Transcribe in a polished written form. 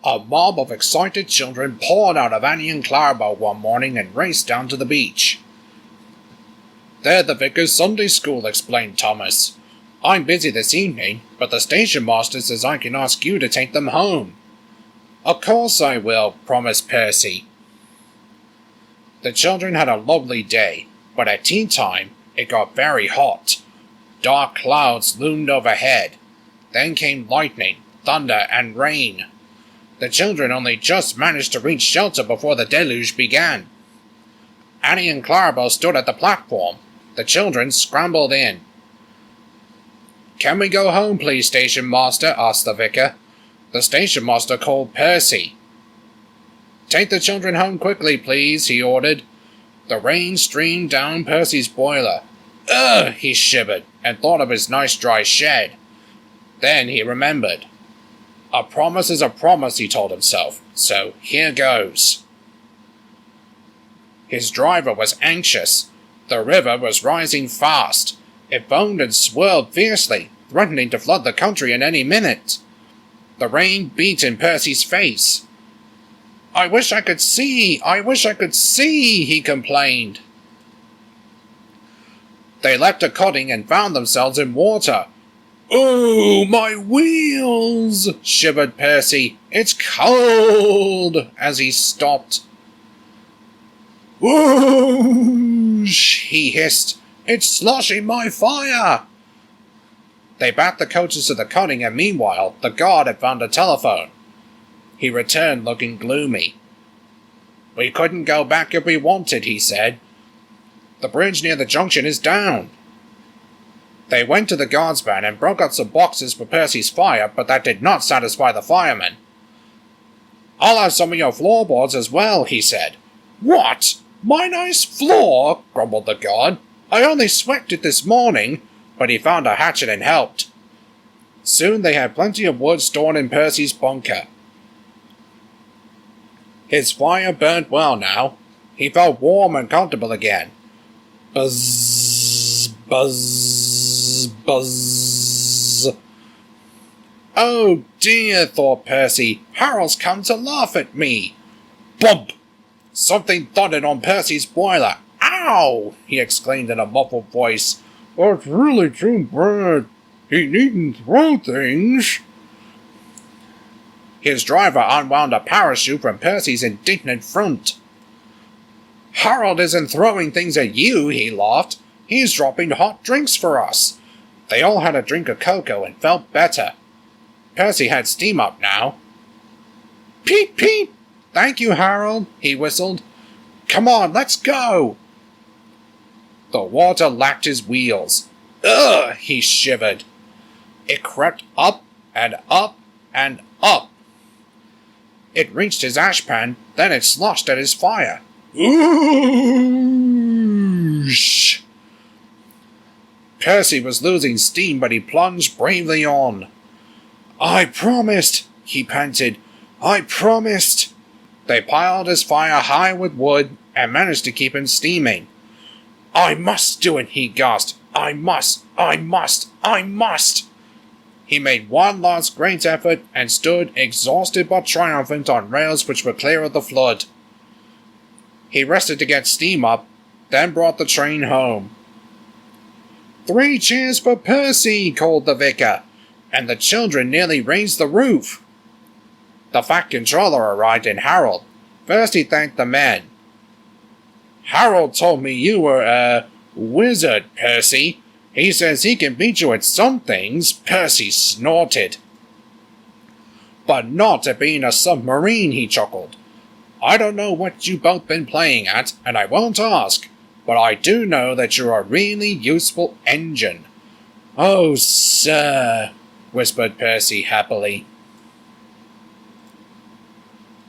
A mob of excited children poured out of Annie and Clara boat one morning and raced down to the beach. "They're the vicar's Sunday school," explained Thomas. "I'm busy this evening, but the station master says I can ask you to take them home." "Of course I will," promised Percy. The children had a lovely day, but at tea time it got very hot. Dark clouds loomed overhead. Then came lightning, thunder, and rain. The children only just managed to reach shelter before the deluge began. Annie and Clarabelle stood at the platform. The children scrambled in. "Can we go home, please, station master?" asked the vicar. The station master called Percy. "Take the children home quickly, please," he ordered. The rain streamed down Percy's boiler. "Ugh!" he shivered, and thought of his nice dry shed. Then he remembered. A promise is a promise, he told himself, so here goes. His driver was anxious. The river was rising fast. It foamed and swirled fiercely, threatening to flood the country at any minute. The rain beat in Percy's face. "I wish I could see! I wish I could see!" he complained. They left a cutting and found themselves in water. "Oh, my wheels!" shivered Percy. "It's cold!" as he stopped. "Whoosh!" he hissed. "It's sloshing my fire!" They backed the coaches to the cutting, and meanwhile the guard had found a telephone. He returned looking gloomy. "We couldn't go back if we wanted," he said. "The bridge near the junction is down." They went to the guard's van and broke out some boxes for Percy's fire, but that did not satisfy the fireman. "I'll have some of your floorboards as well," he said. "What? My nice floor?" grumbled the guard. "I only swept it this morning," but he found a hatchet and helped. Soon they had plenty of wood stored in Percy's bunker. His fire burnt well now. He felt warm and comfortable again. Buzz, buzz, buzz. "Oh dear," thought Percy, "Harold's come to laugh at me." Bump! Something thudded on Percy's boiler. "Ow!" he exclaimed in a muffled voice. "It's really too bad. He needn't throw things." His driver unwound a parachute from Percy's indignant front. "Harold isn't throwing things at you," he laughed. "He's dropping hot drinks for us." They all had a drink of cocoa and felt better. Percy had steam up now. "Peep, peep! Thank you, Harold," he whistled. "Come on, let's go!" The water lapped his wheels. "Ugh!" he shivered. It crept up and up and up. It reached his ashpan, then it sloshed at his fire. Oosh! Percy was losing steam, but he plunged bravely on. "I promised," he panted. "I promised." They piled his fire high with wood and managed to keep him steaming. "I must do it," he gasped. "I must! I must! I must!" He made one last great effort and stood exhausted but triumphant on rails which were clear of the flood. He rested to get steam up, then brought the train home. "3 cheers for Percy!" called the vicar, and the children nearly raised the roof. The Fat Controller arrived in Harold. First he thanked the men. "Harold told me you were a wizard, Percy. He says he can beat you at some things," Percy snorted. "But not at being a submarine," he chuckled. "I don't know what you've both been playing at, and I won't ask, but I do know that you're a really useful engine." "Oh, sir," whispered Percy happily.